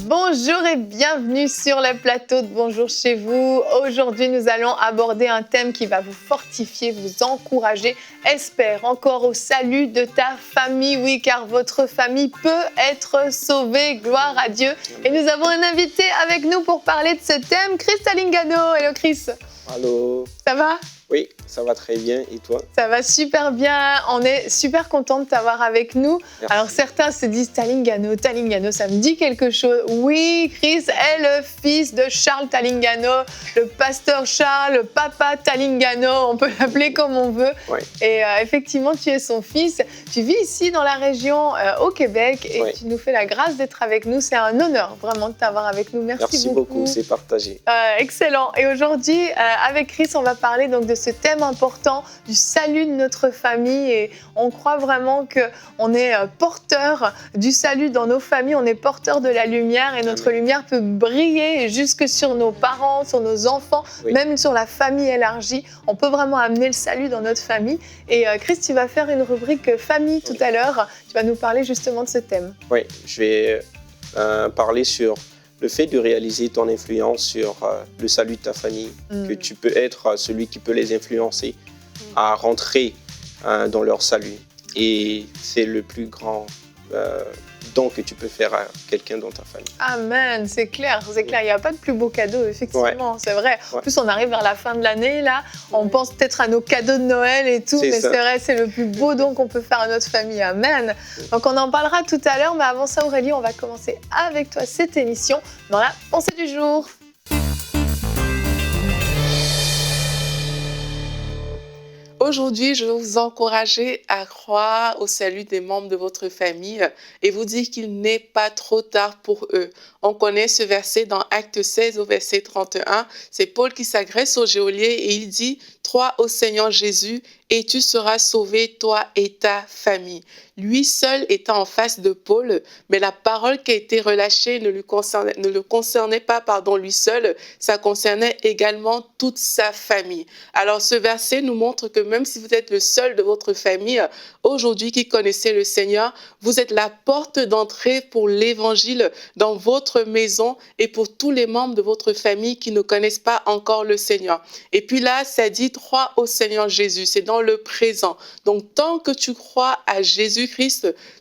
Bonjour et bienvenue sur le plateau de Bonjour chez vous. Aujourd'hui, nous allons aborder un thème qui va vous fortifier, vous encourager, espère encore au salut de ta famille. Oui, car votre famille peut être sauvée. Gloire à Dieu. Et nous avons un invité avec nous pour parler de ce thème, Chris Talingano. Hello Chris. Allô. Ça va ? Oui, ça va très bien. Et toi? Ça va super bien. On est super content de t'avoir avec nous. Merci. Alors certains se disent Talingano, ça me dit quelque chose. Oui, Chris est le fils de Charles Talingano, le pasteur Charles, le papa Talingano, on peut l'appeler comme on veut. Oui. Et effectivement, tu es son fils. Tu vis ici dans la région au Québec et Oui. tu nous fais la grâce d'être avec nous. C'est un honneur vraiment de t'avoir avec nous. Merci beaucoup, c'est partagé. Excellent. Et aujourd'hui, avec Chris, on va parler donc de ce thème important du salut de notre famille. Et on croit vraiment qu'on est porteur du salut dans nos familles. On est porteur de la lumière et notre lumière peut briller jusque sur nos parents, sur nos enfants, même sur la famille élargie. On peut vraiment amener le salut dans notre famille. Et Chris, tu vas faire une rubrique famille tout à l'heure. Tu vas nous parler justement de ce thème. Oui, je vais parler sur le fait de réaliser ton influence sur le salut de ta famille, que tu peux être celui qui peut les influencer à rentrer dans leur salut. Et c'est le plus grand don que tu peux faire à quelqu'un dans ta famille. Amen, c'est clair. Il n'y a pas de plus beau cadeau, effectivement, c'est vrai. En plus, on arrive vers la fin de l'année, là, on pense peut-être à nos cadeaux de Noël et tout, mais c'est vrai, c'est le plus beau don qu'on peut faire à notre famille. Amen. Donc, on en parlera tout à l'heure, mais avant ça, Aurélie, on va commencer avec toi cette émission dans la pensée du jour. Aujourd'hui, je vais vous encourager à croire au salut des membres de votre famille et vous dire qu'il n'est pas trop tard pour eux. On connaît ce verset dans Actes 16 au verset 31. C'est Paul qui s'adresse au geôlier et il dit « Crois au Seigneur Jésus et tu seras sauvé, toi et ta famille. » Lui seul était en face de Paul, mais la parole qui a été relâchée ne le concernait pas, lui seul, ça concernait également toute sa famille. Alors ce verset nous montre que même si vous êtes le seul de votre famille, aujourd'hui qui connaissez le Seigneur, vous êtes la porte d'entrée pour l'évangile dans votre maison et pour tous les membres de votre famille qui ne connaissent pas encore le Seigneur. Et puis là, ça dit « Crois au Seigneur Jésus », c'est dans le présent. Donc tant que tu crois à Jésus-Christ,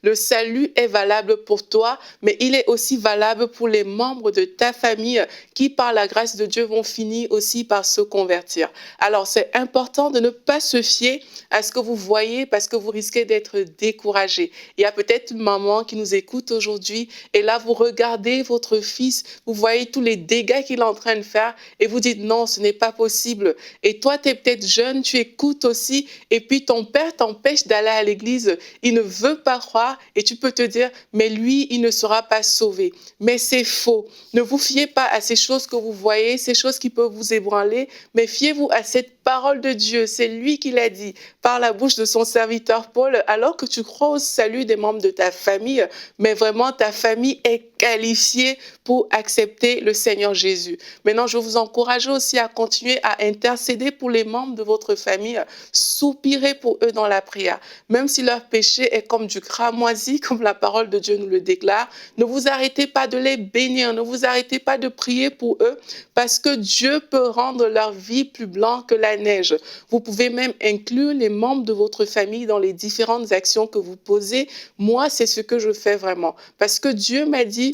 le salut est valable pour toi, mais il est aussi valable pour les membres de ta famille qui, par la grâce de Dieu, vont finir aussi par se convertir. Alors, c'est important de ne pas se fier à ce que vous voyez parce que vous risquez d'être découragé. Il y a peut-être une maman qui nous écoute aujourd'hui et là, vous regardez votre fils, vous voyez tous les dégâts qu'il est en train de faire et vous dites non, ce n'est pas possible. Et toi, tu es peut-être jeune, tu écoutes aussi et puis ton père t'empêche d'aller à l'église. Il ne veut pas croire et tu peux te dire, mais lui, il ne sera pas sauvé. Mais c'est faux. Ne vous fiez pas à ces choses que vous voyez, ces choses qui peuvent vous ébranler, mais fiez-vous à cette parole de Dieu. C'est lui qui l'a dit par la bouche de son serviteur Paul, alors que tu crois au salut des membres de ta famille, mais vraiment ta famille est qualifiée pour accepter le Seigneur Jésus. Maintenant, je vous encourage aussi à continuer à intercéder pour les membres de votre famille, soupirez pour eux dans la prière. Même si leur péché est comme du cramoisi, comme la parole de Dieu nous le déclare, ne vous arrêtez pas de les bénir, ne vous arrêtez pas de prier pour eux, parce que Dieu peut rendre leur vie plus blanche que la neige. Vous pouvez même inclure les membres de votre famille dans les différentes actions que vous posez. Moi, c'est ce que je fais vraiment, parce que Dieu m'a dit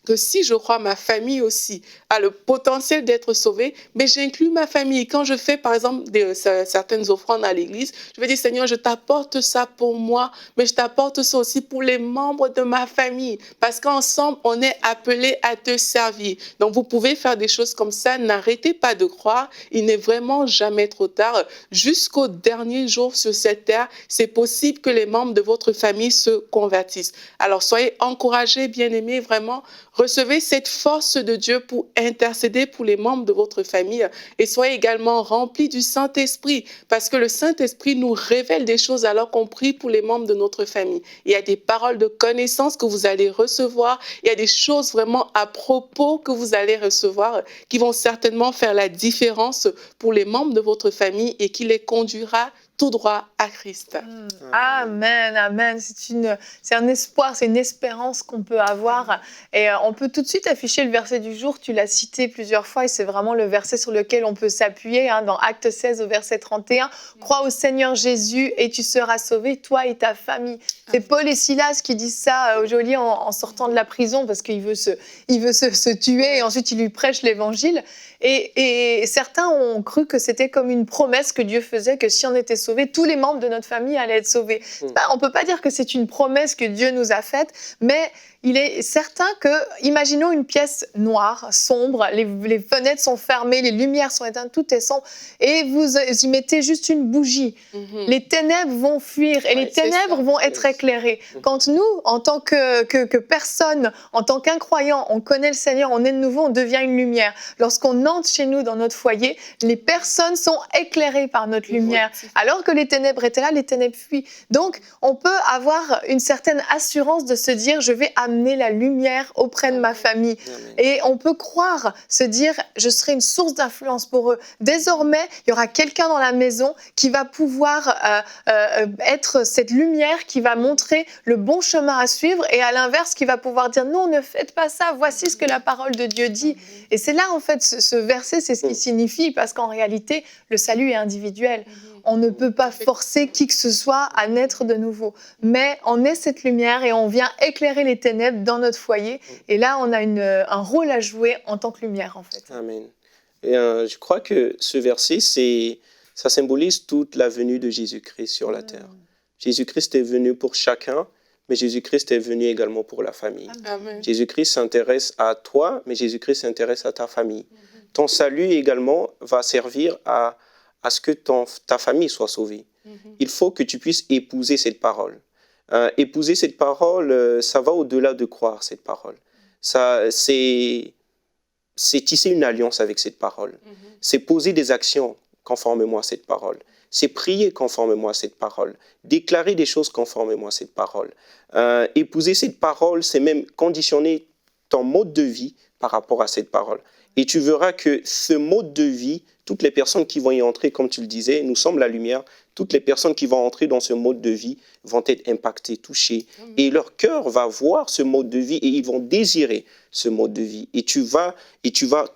que si je crois ma famille aussi a le potentiel d'être sauvée, mais j'inclus ma famille. Quand je fais, par exemple, certaines offrandes à l'église, je vais dire, Seigneur, je t'apporte ça pour moi, mais je t'apporte ça aussi pour les membres de ma famille, parce qu'ensemble, on est appelés à te servir. Donc, vous pouvez faire des choses comme ça. N'arrêtez pas de croire. Il n'est vraiment jamais trop tard. Jusqu'au dernier jour sur cette terre, c'est possible que les membres de votre famille se convertissent. Alors, soyez encouragés, bien-aimés, vraiment. Recevez cette force de Dieu pour intercéder pour les membres de votre famille et soyez également remplis du Saint-Esprit parce que le Saint-Esprit nous révèle des choses alors qu'on prie pour les membres de notre famille. Il y a des paroles de connaissance que vous allez recevoir, il y a des choses vraiment à propos que vous allez recevoir qui vont certainement faire la différence pour les membres de votre famille et qui les conduira tout droit à Christ. Amen, amen. C'est un espoir, c'est une espérance qu'on peut avoir. Et on peut tout de suite afficher le verset du jour. Tu l'as cité plusieurs fois et c'est vraiment le verset sur lequel on peut s'appuyer. Dans Acte 16 au verset 31, « Crois au Seigneur Jésus et tu seras sauvé, toi et ta famille. » C'est Paul et Silas qui disent ça au geôlier en sortant de la prison parce qu'il veut se tuer et ensuite il lui prêche l'évangile. Et certains ont cru que c'était comme une promesse que Dieu faisait, que si on était sauvé, tous les membres de notre famille allaient être sauvés. On ne peut pas dire que c'est une promesse que Dieu nous a faite, mais il est certain que, imaginons une pièce noire, sombre, les fenêtres sont fermées, les lumières sont éteintes, tout est sombre, et vous y mettez juste une bougie. Les ténèbres vont fuir et les ténèbres vont être éclairées. Quand nous, en tant que personne, en tant qu'incroyants, on connaît le Seigneur, on est de nouveau, on devient une lumière. Lorsqu'on entre chez nous, dans notre foyer, les personnes sont éclairées par notre lumière. Alors que les ténèbres étaient là, les ténèbres fuient. Donc, on peut avoir une certaine assurance de se dire, je vais amener la lumière auprès de ma famille. Et on peut croire, se dire, je serai une source d'influence pour eux. Désormais, il y aura quelqu'un dans la maison qui va pouvoir être cette lumière qui va montrer le bon chemin à suivre et à l'inverse, qui va pouvoir dire, non, ne faites pas ça, voici ce que la parole de Dieu dit. Et c'est là, en fait, ce verset, c'est ce qu'il signifie, parce qu'en réalité, le salut est individuel. On ne peut pas forcer qui que ce soit à naître de nouveau. Mais on est cette lumière et on vient éclairer les ténèbres dans notre foyer. Et là, on a un rôle à jouer en tant que lumière, en fait. Amen. Et, je crois que ce verset, ça symbolise toute la venue de Jésus-Christ sur la terre. Jésus-Christ est venu pour chacun, mais Jésus-Christ est venu également pour la famille. Amen. Jésus-Christ s'intéresse à toi, mais Jésus-Christ s'intéresse à ta famille. Ton salut également va servir à ce que ta famille soit sauvée. Il faut que tu puisses épouser cette parole. Épouser cette parole, ça va au-delà de croire cette parole. C'est tisser une alliance avec cette parole. C'est poser des actions conformément à cette parole. C'est prier conformément à cette parole. Déclarer des choses conformément à cette parole. Épouser cette parole, c'est même conditionner ton mode de vie par rapport à cette parole. Et tu verras que ce mode de vie, toutes les personnes qui vont y entrer, comme tu le disais, nous sommes la lumière, toutes les personnes qui vont entrer dans ce mode de vie vont être impactées, touchées. Et leur cœur va voir ce mode de vie et ils vont désirer ce mode de vie. Et tu vas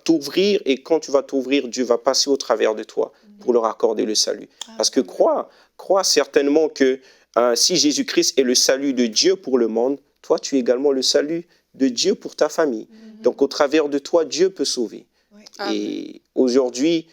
t'ouvrir et quand tu vas t'ouvrir, Dieu va passer au travers de toi pour leur accorder le salut. Parce que crois certainement que si Jésus-Christ est le salut de Dieu pour le monde, toi tu es également le salut de Dieu pour ta famille. Donc, au travers de toi, Dieu peut sauver. Et aujourd'hui,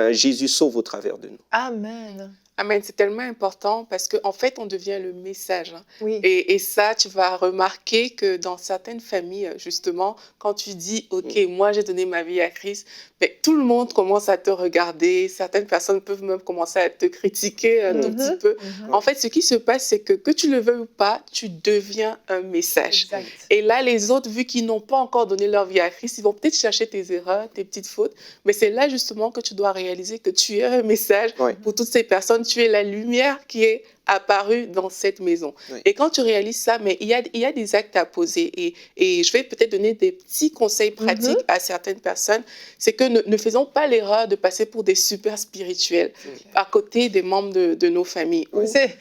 Jésus sauve au travers de nous. Amen. Amen, c'est tellement important parce qu'en fait, on devient le message. Oui. Et ça, tu vas remarquer que dans certaines familles, justement, quand tu dis, OK, moi, j'ai donné ma vie à Christ, mais tout le monde commence à te regarder. Certaines personnes peuvent même commencer à te critiquer un tout petit peu. En fait, ce qui se passe, c'est que tu le veuilles ou pas, tu deviens un message. Exact. Et là, les autres, vu qu'ils n'ont pas encore donné leur vie à Christ, ils vont peut-être chercher tes erreurs, tes petites fautes. Mais c'est là, justement, que tu dois réaliser que tu es un message pour toutes ces personnes. Tu es la lumière qui est apparue dans cette maison. Et quand tu réalises ça, mais il y a des actes à poser. Et je vais peut-être donner des petits conseils pratiques à certaines personnes. C'est que ne faisons pas l'erreur de passer pour des super spirituels à côté des membres de nos familles.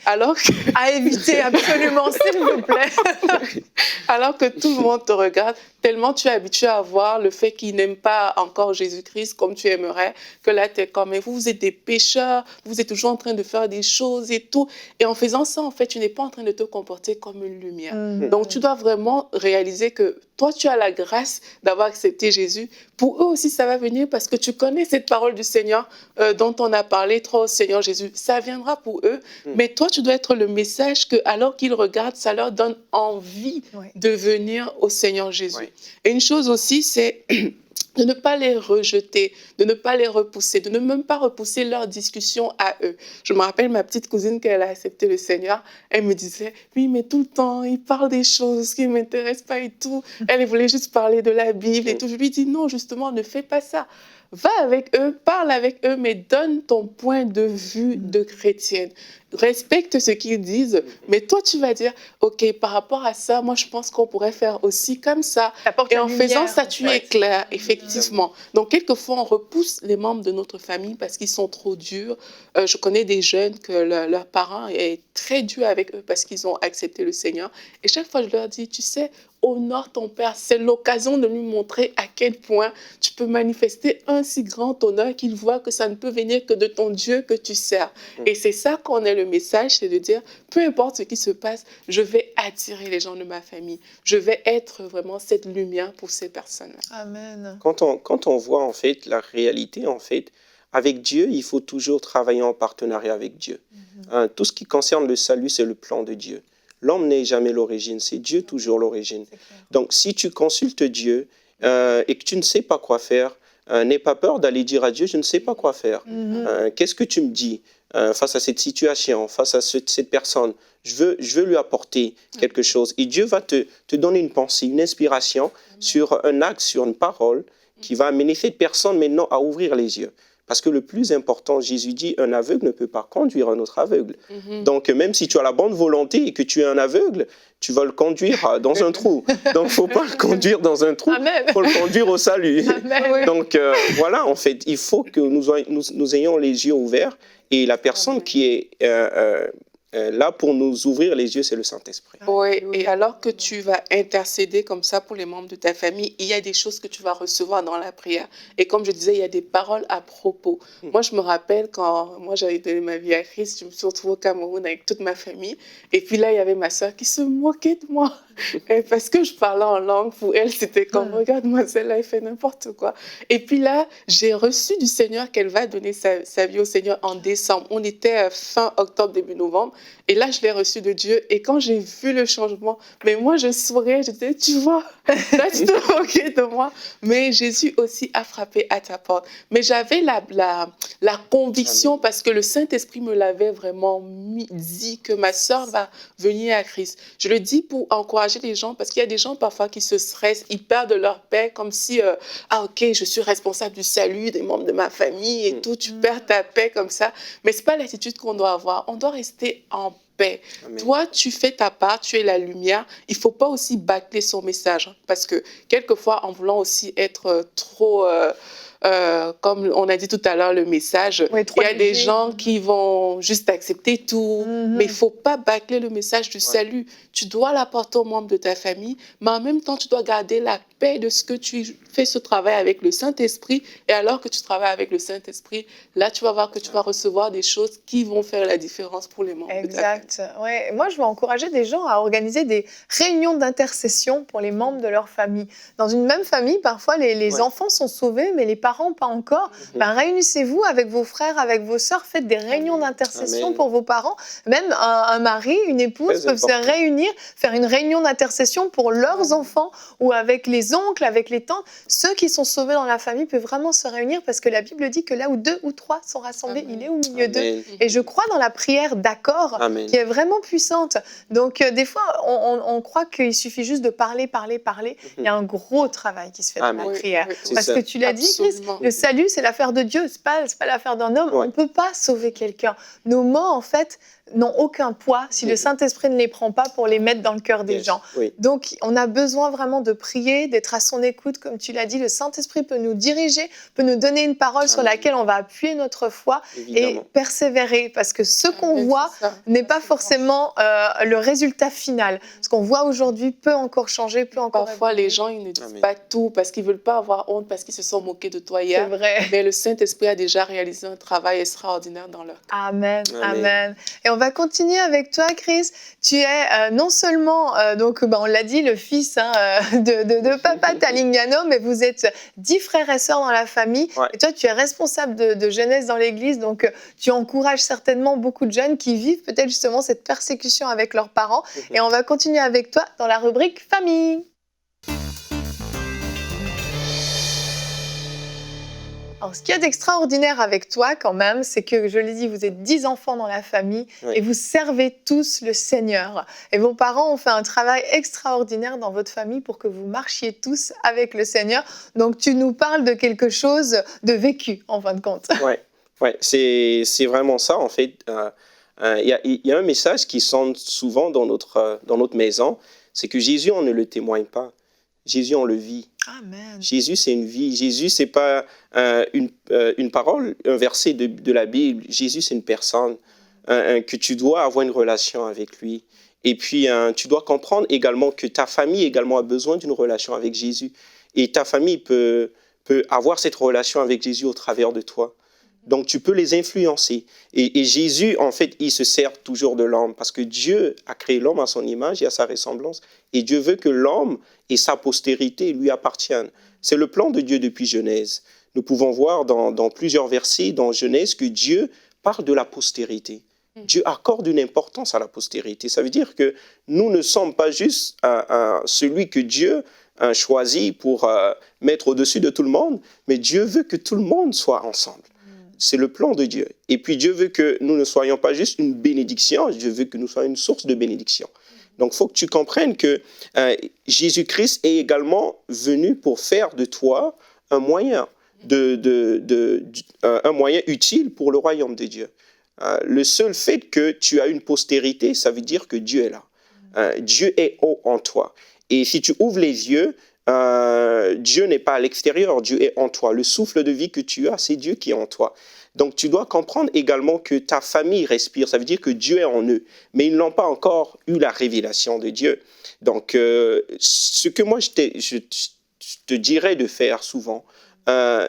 Alors que... À éviter absolument, s'il vous plaît. Alors que tout le monde te regarde, tellement tu es habitué à voir le fait qu'ils n'aiment pas encore Jésus-Christ comme tu aimerais, que là, tu es comme, mais vous êtes des pécheurs, vous êtes toujours en train de faire des choses et tout. Et en faisant ça, en fait, tu n'es pas en train de te comporter comme une lumière. Donc, tu dois vraiment réaliser que toi, tu as la grâce d'avoir accepté Jésus. Pour eux aussi, ça va venir parce que tu connais cette parole du Seigneur dont on a parlé, toi, au Seigneur Jésus. Ça viendra pour eux. Mais toi, tu dois être le message que, alors qu'ils regardent, ça leur donne envie de venir au Seigneur Jésus. Et une chose aussi, c'est de ne pas les rejeter, de ne pas les repousser, de ne même pas repousser leurs discussions à eux. Je me rappelle ma petite cousine, quand elle a accepté le Seigneur, elle me disait, oui, mais tout le temps, il parle des choses qui ne m'intéressent pas et tout. Elle voulait juste parler de la Bible et tout. Je lui dis, non, justement, ne fais pas ça. Va avec eux, parle avec eux, mais donne ton point de vue de chrétienne. respecte ce qu'ils disent, mais toi, tu vas dire, OK, par rapport à ça, moi, je pense qu'on pourrait faire aussi comme ça. Et en faisant ça, tu éclaires, effectivement. Donc, quelquefois, on repousse les membres de notre famille parce qu'ils sont trop durs. Je connais des jeunes que leurs parents est très dur avec eux parce qu'ils ont accepté le Seigneur. Et chaque fois, je leur dis, tu sais, honore ton père. C'est l'occasion de lui montrer à quel point tu peux manifester un si grand honneur qu'il voit que ça ne peut venir que de ton Dieu que tu sers. Et c'est ça qu'on est le message, c'est de dire, peu importe ce qui se passe, je vais attirer les gens de ma famille. Je vais être vraiment cette lumière pour ces personnes-là. Amen. Quand on voit en fait la réalité, en fait, avec Dieu, il faut toujours travailler en partenariat avec Dieu. Tout ce qui concerne le salut, c'est le plan de Dieu. L'homme n'est jamais l'origine, c'est Dieu toujours l'origine. Donc, si tu consultes Dieu et que tu ne sais pas quoi faire, n'aie pas peur d'aller dire à Dieu, je ne sais pas quoi faire. Qu'est-ce que tu me dis face à cette situation, face à cette personne? Je veux lui apporter quelque chose. Et Dieu va te donner une pensée, une inspiration sur un acte, sur une parole qui va amener cette personne maintenant à ouvrir les yeux. Parce que le plus important, Jésus dit, un aveugle ne peut pas conduire un autre aveugle. Donc, même si tu as la bonne volonté et que tu es un aveugle, tu vas le conduire dans un trou. Donc, il ne faut pas le conduire dans un trou, il faut le conduire au salut. Amen. Donc, voilà, en fait, il faut que nous ayons les yeux ouverts. Et la personne qui est là pour nous ouvrir les yeux, c'est le Saint-Esprit. Oui, et alors que tu vas intercéder comme ça pour les membres de ta famille, il y a des choses que tu vas recevoir dans la prière. Et comme je disais, il y a des paroles à propos. Moi, je me rappelle quand moi j'avais donné ma vie à Christ, je me suis retrouvée au Cameroun avec toute ma famille. Et puis là, il y avait ma soeur qui se moquait de moi. Et parce que je parlais en langue, pour elle, c'était comme, regarde-moi, celle-là, elle fait n'importe quoi. Et puis là, j'ai reçu du Seigneur qu'elle va donner sa vie au Seigneur en décembre. On était fin octobre, début novembre. Et là, je l'ai reçu de Dieu. Et quand j'ai vu le changement, mais moi, je souriais, je disais, tu vois, là, tu te moquais de moi. Mais Jésus aussi a frappé à ta porte. Mais j'avais la conviction, parce que le Saint-Esprit me l'avait vraiment dit, que ma sœur va venir à Christ. Je le dis pour encourager les gens, parce qu'il y a des gens parfois qui se stressent, ils perdent leur paix, comme si, ah ok, je suis responsable du salut des membres de ma famille et tout, tu perds ta paix comme ça. Mais ce n'est pas l'attitude qu'on doit avoir. On doit rester en paix. Amen. Toi, tu fais ta part, tu es la lumière. Il ne faut pas aussi bâcler son message, parce que quelquefois, en voulant aussi être trop... comme on a dit tout à l'heure, le message, il y a des gens qui vont juste accepter tout, mais il ne faut pas bâcler le message du salut. Tu dois l'apporter aux membres de ta famille, mais en même temps, tu dois garder la paix de ce que tu fais ce travail avec le Saint-Esprit. Et alors que tu travailles avec le Saint-Esprit, là, tu vas voir que tu vas recevoir des choses qui vont faire la différence pour les membres de ta famille. Ouais. Moi, je vais encourager des gens à organiser des réunions d'intercession pour les membres de leur famille. Dans une même famille, parfois, les enfants sont sauvés, mais les parents pas encore. Réunissez-vous avec vos frères, avec vos sœurs, faites des réunions d'intercession pour vos parents. Même un mari, une épouse peuvent se réunir, faire une réunion d'intercession pour leurs enfants, ou avec les oncles, avec les tantes. Ceux qui sont sauvés dans la famille peuvent vraiment se réunir, parce que la Bible dit que là où 2 ou 3 sont rassemblés, il est au milieu d'eux. Et je crois dans la prière d'accord, qui est vraiment puissante. Donc des fois, on croit qu'il suffit juste de parler. Il y a un gros travail qui se fait dans la prière. Parce que tu l'as dit, Chris, le salut, c'est l'affaire de Dieu, c'est pas l'affaire d'un homme. On ne peut pas sauver quelqu'un. Nos mots, en fait, n'ont aucun poids si le Saint-Esprit ne les prend pas pour les mettre dans le cœur des gens. Donc, on a besoin vraiment de prier, d'être à son écoute, comme tu l'as dit. Le Saint-Esprit peut nous diriger, peut nous donner une parole sur laquelle on va appuyer notre foi et persévérer, parce que ce qu'on voit n'est pas forcément le résultat final. Ce qu'on voit aujourd'hui peut encore changer, peut encore Parfois, les gens, ils ne disent pas tout parce qu'ils ne veulent pas avoir honte, parce qu'ils se sont moqués de toi hier. C'est vrai. Mais le Saint-Esprit a déjà réalisé un travail extraordinaire dans leur cœur. Amen. Et on va continuer avec toi, Chris. Tu es non seulement, on l'a dit, le fils de Papa Talignano, mais vous êtes 10 frères et sœurs dans la famille. Et toi, tu es responsable de jeunesse dans l'église. Donc, tu encourages certainement beaucoup de jeunes qui vivent peut-être justement cette persécution avec leurs parents. Et on va continuer avec toi dans la rubrique famille. Alors, ce qu'il y a d'extraordinaire avec toi, quand même, c'est que, je l'ai dit, vous êtes 10 enfants dans la famille et vous servez tous le Seigneur. Et vos parents ont fait un travail extraordinaire dans votre famille pour que vous marchiez tous avec le Seigneur. Donc, tu nous parles de quelque chose de vécu, en fin de compte. Oui, c'est vraiment ça, en fait. il y a un message qui sonne souvent dans notre maison, c'est que Jésus, on ne le témoigne pas. Jésus, on le vit. Amen. Jésus, c'est une vie. Jésus, c'est pas une parole, un verset de la Bible. Jésus, c'est une personne que tu dois avoir une relation avec lui. Et puis, tu dois comprendre également que ta famille également a besoin d'une relation avec Jésus. Et ta famille peut avoir cette relation avec Jésus au travers de toi. Donc, tu peux les influencer. Et Jésus, en fait, il se sert toujours de l'homme parce que Dieu a créé l'homme à son image et à sa ressemblance. Et Dieu veut que l'homme et sa postérité lui appartiennent. C'est le plan de Dieu depuis Genèse. Nous pouvons voir dans plusieurs versets dans Genèse que Dieu parle de la postérité. Dieu accorde une importance à la postérité. Ça veut dire que nous ne sommes pas juste celui que Dieu a choisi pour mettre au-dessus de tout le monde, mais Dieu veut que tout le monde soit ensemble. C'est le plan de Dieu. Et puis Dieu veut que nous ne soyons pas juste une bénédiction, Dieu veut que nous soyons une source de bénédiction. Donc il faut que tu comprennes que Jésus-Christ est également venu pour faire de toi un moyen, un moyen utile pour le royaume de Dieu. Le seul fait que tu as une postérité, ça veut dire que Dieu est là. Dieu est haut en toi. Et si tu ouvres les yeux, Dieu n'est pas à l'extérieur, Dieu est en toi. Le souffle de vie que tu as, c'est Dieu qui est en toi. Donc tu dois comprendre également que ta famille respire, ça veut dire que Dieu est en eux, mais ils n'ont pas encore eu la révélation de Dieu. Donc ce que moi je te dirais de faire souvent,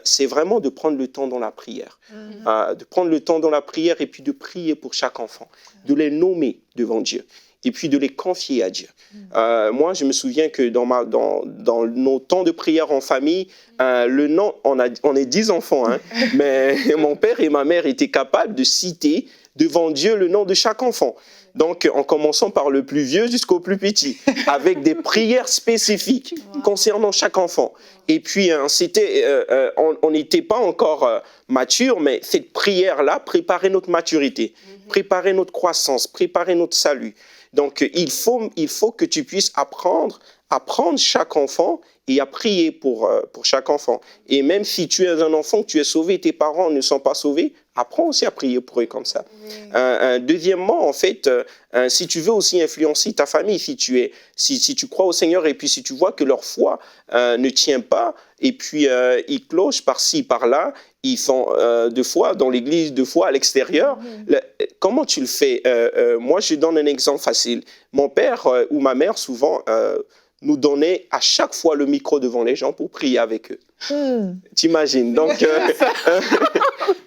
c'est vraiment de prendre le temps dans la prière. De prendre le temps dans la prière et puis de prier pour chaque enfant, de les nommer devant Dieu et puis de les confier à Dieu. Moi, je me souviens que dans nos temps de prière en famille, le nom, on est 10 enfants, hein, mais mon père et ma mère étaient capables de citer devant Dieu le nom de chaque enfant. Donc, en commençant par le plus vieux jusqu'au plus petit, avec des prières spécifiques concernant chaque enfant. Et puis, on n'était pas encore mature, mais cette prière-là préparait notre maturité, préparait notre croissance, préparait notre salut. Donc, il faut que tu puisses apprendre à prendre chaque enfant et à prier pour chaque enfant. Et même si tu es un enfant, que tu es sauvé, tes parents ne sont pas sauvés, apprends aussi à prier pour eux comme ça. Deuxièmement, en fait, si tu veux aussi influencer ta famille, si tu crois au Seigneur et puis si tu vois que leur foi ne tient pas, et puis ils clochent par-ci, par-là, ils sont deux fois dans l'église, deux fois à l'extérieur. Comment tu le fais? Moi, je donne un exemple facile. Mon père ou ma mère, souvent, nous donnait à chaque fois le micro devant les gens pour prier avec eux. T'imagines? Donc,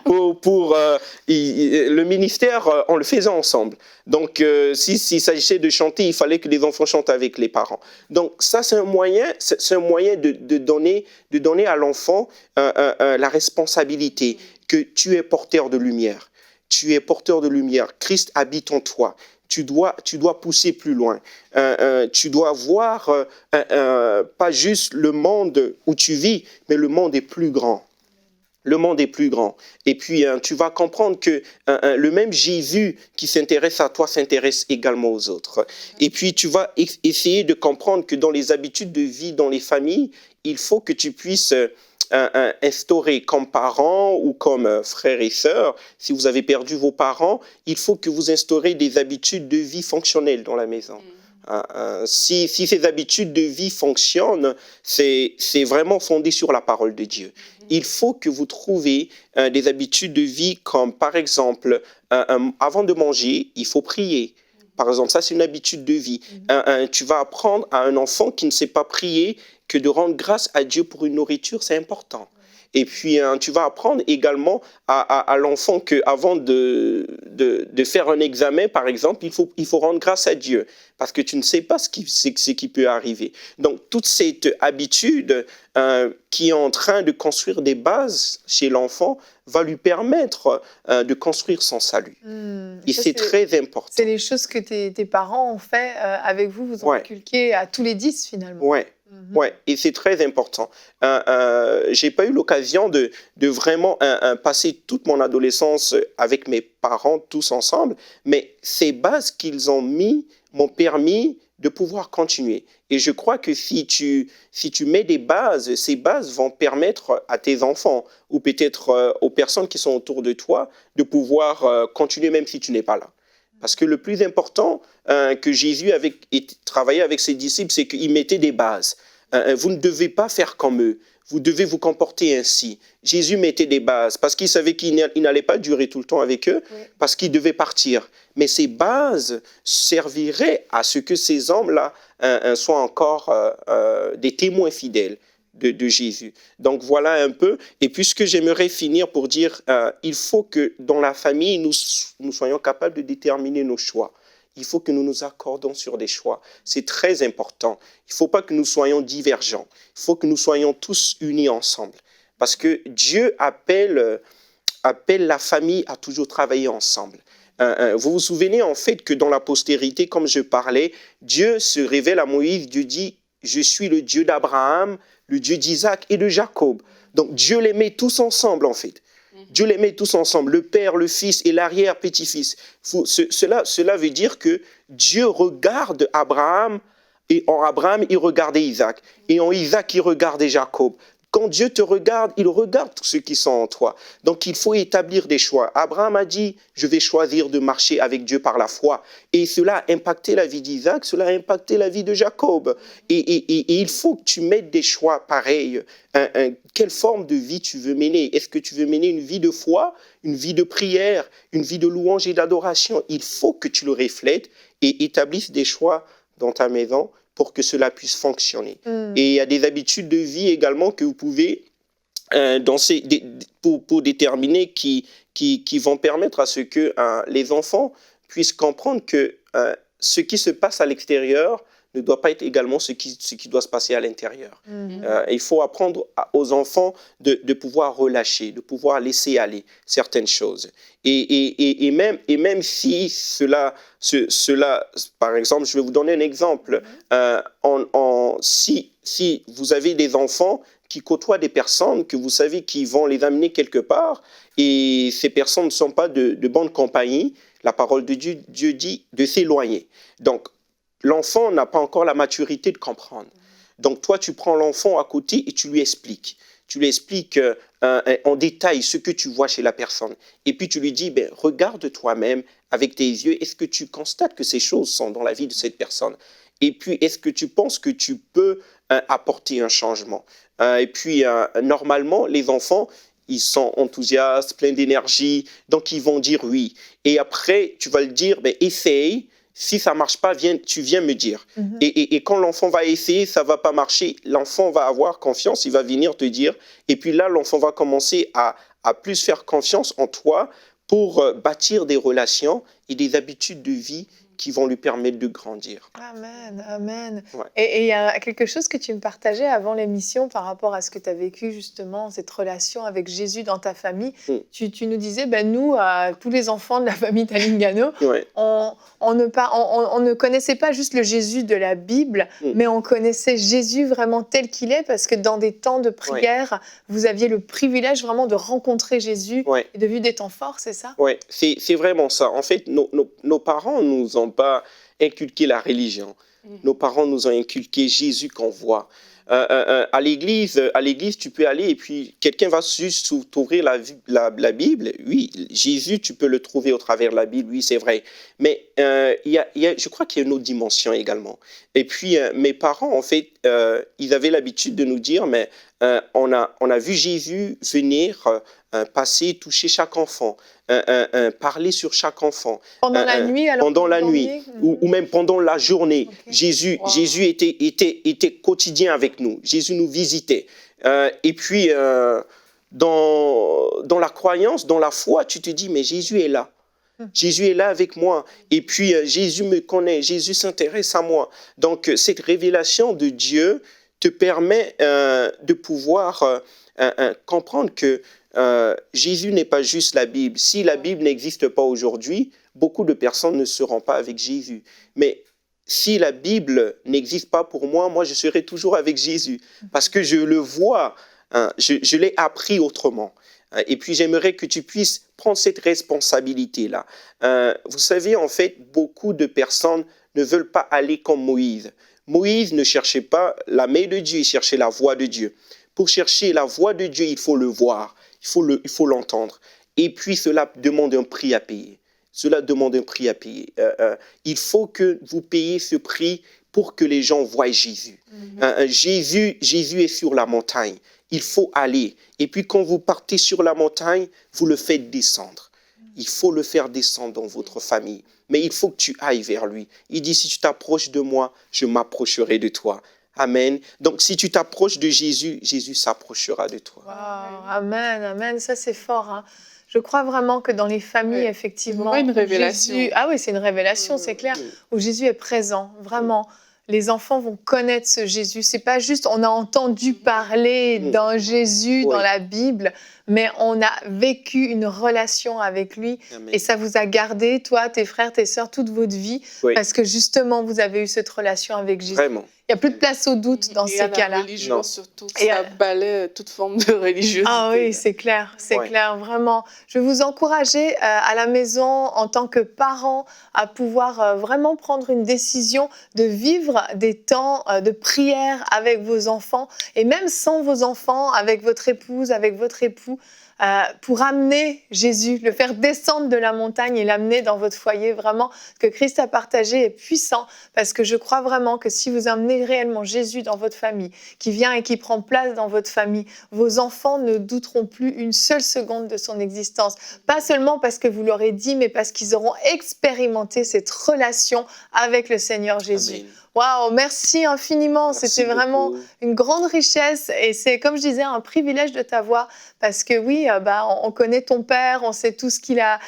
le ministère, on le faisait ensemble. Donc, s'il s'agissait de chanter, il fallait que les enfants chantent avec les parents. Donc, ça, c'est un moyen de donner à l'enfant la responsabilité que tu es porteur de lumière. Tu es porteur de lumière. Christ habite en toi. Tu dois pousser plus loin. Tu dois voir pas juste le monde où tu vis, mais le monde est plus grand. Le monde est plus grand. Et puis, tu vas comprendre que le même Jésus qui s'intéresse à toi s'intéresse également aux autres. Et puis, tu vas essayer de comprendre que dans les habitudes de vie, dans les familles, il faut que tu puisses instaurer comme parents ou comme frères et sœurs, si vous avez perdu vos parents, il faut que vous instaurez des habitudes de vie fonctionnelles dans la maison. Si ces habitudes de vie fonctionnent, c'est vraiment fondé sur la parole de Dieu. Il faut que vous trouviez des habitudes de vie comme, par exemple, avant de manger, il faut prier. Par exemple, ça, c'est une habitude de vie. Tu vas apprendre à un enfant qui ne sait pas prier que de rendre grâce à Dieu pour une nourriture, c'est important. Et puis, tu vas apprendre également à l'enfant qu'avant de faire un examen, par exemple, il faut rendre grâce à Dieu, parce que tu ne sais pas ce qui peut arriver. Donc, toute cette habitude qui est en train de construire des bases chez l'enfant va lui permettre de construire son salut. Et c'est très important. C'est les choses que tes parents ont fait avec vous, vous ont inculqué à tous les 10 finalement. Ouais, et c'est très important. J'ai pas eu l'occasion de vraiment passer toute mon adolescence avec mes parents tous ensemble, mais ces bases qu'ils ont mis m'ont permis de pouvoir continuer. Et je crois que si tu mets des bases, ces bases vont permettre à tes enfants ou peut-être aux personnes qui sont autour de toi de pouvoir continuer même si tu n'es pas là. Parce que le plus important que Jésus travaillait avec ses disciples, c'est qu'il mettait des bases. Vous ne devez pas faire comme eux. Vous devez vous comporter ainsi. Jésus mettait des bases parce qu'il savait qu'il n'allait pas durer tout le temps avec eux, parce qu'il devait partir. Mais ces bases serviraient à ce que ces hommes-là soient encore des témoins fidèles de Jésus. Donc voilà un peu. Et puis ce que j'aimerais finir pour dire, il faut que dans la famille, nous soyons capables de déterminer nos choix. Il faut que nous nous accordons sur des choix. C'est très important. Il ne faut pas que nous soyons divergents. Il faut que nous soyons tous unis ensemble. Parce que Dieu appelle la famille à toujours travailler ensemble. Vous vous souvenez en fait que dans la postérité, comme je parlais, Dieu se révèle à Moïse, Dieu dit « Je suis le Dieu d'Abraham, le Dieu d'Isaac et de Jacob ». Donc Dieu les met tous ensemble en fait. Dieu les met tous ensemble, le Père, le Fils et l'arrière-petit-fils. Cela veut dire que Dieu regarde Abraham, et en Abraham, il regardait Isaac, et en Isaac, il regardait Jacob. Quand Dieu te regarde, il regarde tous ceux qui sont en toi. Donc, il faut établir des choix. Abraham a dit, je vais choisir de marcher avec Dieu par la foi. Et cela a impacté la vie d'Isaac, cela a impacté la vie de Jacob. Et il faut que tu mettes des choix pareils. Quelle forme de vie tu veux mener? Est-ce que tu veux mener une vie de foi, une vie de prière, une vie de louange et d'adoration? Il faut que tu le reflètes et établisses des choix dans ta maison pour que cela puisse fonctionner. Et il y a des habitudes de vie également que vous pouvez pour déterminer qui vont permettre à ce que les enfants puissent comprendre que ce qui se passe à l'extérieur ne doit pas être également ce qui doit se passer à l'intérieur. Il faut apprendre aux enfants de pouvoir relâcher, de pouvoir laisser aller certaines choses. Et même si cela, par exemple, je vais vous donner un exemple. Si vous avez des enfants qui côtoient des personnes que vous savez qui vont les amener quelque part, et ces personnes ne sont pas de bonne compagnie, la parole de Dieu dit de s'éloigner. Donc, l'enfant n'a pas encore la maturité de comprendre. Donc, toi, tu prends l'enfant à côté et tu lui expliques. Tu lui expliques en détail ce que tu vois chez la personne. Et puis, tu lui dis, regarde toi-même avec tes yeux. Est-ce que tu constates que ces choses sont dans la vie de cette personne? Et puis, est-ce que tu penses que tu peux apporter un changement? Et puis, normalement, les enfants, ils sont enthousiastes, pleins d'énergie. Donc, ils vont dire oui. Et après, tu vas le dire, essaye. Si ça ne marche pas, tu viens me dire. Et quand l'enfant va essayer, ça ne va pas marcher, l'enfant va avoir confiance, il va venir te dire. Et puis là, l'enfant va commencer à plus faire confiance en toi pour bâtir des relations et des habitudes de vie qui vont lui permettre de grandir. Amen, amen. Ouais. Et il y a quelque chose que tu me partageais avant l'émission par rapport à ce que tu as vécu justement, cette relation avec Jésus dans ta famille. Tu nous disais, nous, tous les enfants de la famille Talingano, on ne connaissait pas juste le Jésus de la Bible, mais on connaissait Jésus vraiment tel qu'il est, parce que dans des temps de prière, vous aviez le privilège vraiment de rencontrer Jésus et de vivre des temps forts, c'est ça? Oui, c'est vraiment ça. En fait, nos parents nous ont pas inculqué la religion. Nos parents nous ont inculqué Jésus qu'on voit. À l'église, tu peux aller et puis quelqu'un va juste t'ouvrir la Bible. Oui, Jésus, tu peux le trouver au travers de la Bible, oui, c'est vrai. Mais je crois qu'il y a une autre dimension également. Et puis, mes parents, en fait, ils avaient l'habitude de nous dire, mais on a vu Jésus venir passer, toucher chaque enfant, parler sur chaque enfant. Pendant la nuit, alors pendant la nuit, ou même pendant la journée. Okay. Jésus était quotidien avec nous. Jésus nous visitait. Et puis, dans la croyance, dans la foi, tu te dis, mais Jésus est là. Jésus est là avec moi. Et puis, Jésus me connaît. Jésus s'intéresse à moi. Donc, cette révélation de Dieu te permet de pouvoir comprendre que Jésus n'est pas juste la Bible. Si la Bible n'existe pas aujourd'hui, beaucoup de personnes ne seront pas avec Jésus. Mais si la Bible n'existe pas pour moi, moi je serai toujours avec Jésus. Parce que je le vois, je l'ai appris autrement. Et puis j'aimerais que tu puisses prendre cette responsabilité-là. Vous savez, en fait, beaucoup de personnes ne veulent pas aller comme Moïse. Moïse ne cherchait pas la main de Dieu, il cherchait la voix de Dieu. Pour chercher la voix de Dieu, il faut le voir, il faut l'entendre. Et puis cela demande un prix à payer. cela demande un prix à payer. Il faut que vous payiez ce prix pour que les gens voient Jésus. Jésus est sur la montagne. Il faut aller. Et puis quand vous partez sur la montagne, vous le faites descendre. Il faut le faire descendre dans votre famille. Mais il faut que tu ailles vers lui. Il dit, si tu t'approches de moi, je m'approcherai de toi. Amen. Donc, si tu t'approches de Jésus, Jésus s'approchera de toi. Wow, amen, amen. Ça, c'est fort. Hein. Je crois vraiment que dans les familles, effectivement, une révélation. Jésus... Ah oui, c'est une révélation, c'est clair, où Jésus est présent, vraiment. Les enfants vont connaître ce Jésus. C'est pas juste on a entendu parler d'un Jésus dans la Bible, mais on a vécu une relation avec lui. Amen. Et ça vous a gardé, toi, tes frères, tes sœurs, toute votre vie, parce que justement, vous avez eu cette relation avec Jésus. Vraiment. Il n'y a plus de place au doute dans ces cas-là. La religion, surtout, ça balaie toute forme de religiosité. Ah oui, c'est clair, clair, vraiment. Je vais vous encourager à la maison, en tant que parents, à pouvoir vraiment prendre une décision de vivre des temps de prière avec vos enfants, et même sans vos enfants, avec votre épouse, avec votre époux, pour amener Jésus, le faire descendre de la montagne et l'amener dans votre foyer. Vraiment, ce que Christ a partagé est puissant, parce que je crois vraiment que si vous amenez réellement Jésus dans votre famille, qui vient et qui prend place dans votre famille, vos enfants ne douteront plus une seule seconde de son existence. Pas seulement parce que vous l'aurez dit, mais parce qu'ils auront expérimenté cette relation avec le Seigneur Jésus. Amen. Waouh, merci infiniment. C'était vraiment une grande richesse, et c'est, comme je disais, un privilège de t'avoir, parce que oui, on connaît ton père, on sait tout ce qu'il a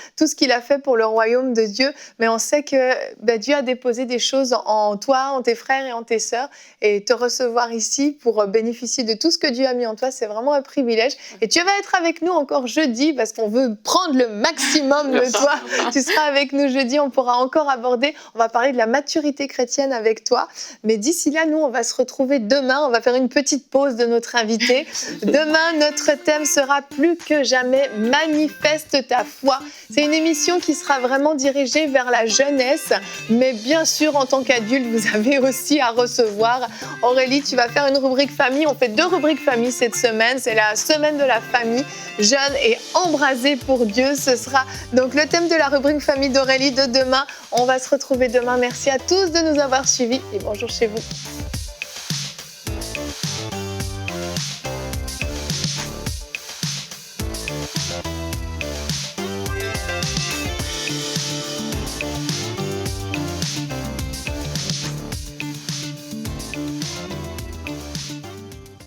fait pour le royaume de Dieu, mais on sait que Dieu a déposé des choses en toi, en tes frères et en tes sœurs, et te recevoir ici pour bénéficier de tout ce que Dieu a mis en toi, c'est vraiment un privilège. Et tu vas être avec nous encore jeudi, parce qu'on veut prendre le maximum de toi. Tu seras avec nous jeudi, on pourra encore aborder, on va parler de la maturité chrétienne avec toi. Mais d'ici là, nous, on va se retrouver demain. On va faire une petite pause de notre invité. Demain, notre thème sera plus que jamais manifeste ta foi. C'est une émission qui sera vraiment dirigée vers la jeunesse. Mais bien sûr, en tant qu'adulte, vous avez aussi à recevoir. Aurélie, tu vas faire une rubrique famille. On fait 2 rubriques famille cette semaine. C'est la semaine de la famille, jeune et embrasée pour Dieu. Ce sera donc le thème de la rubrique famille d'Aurélie de demain. On va se retrouver demain. Merci à tous de nous avoir suivis. Et bonjour chez vous.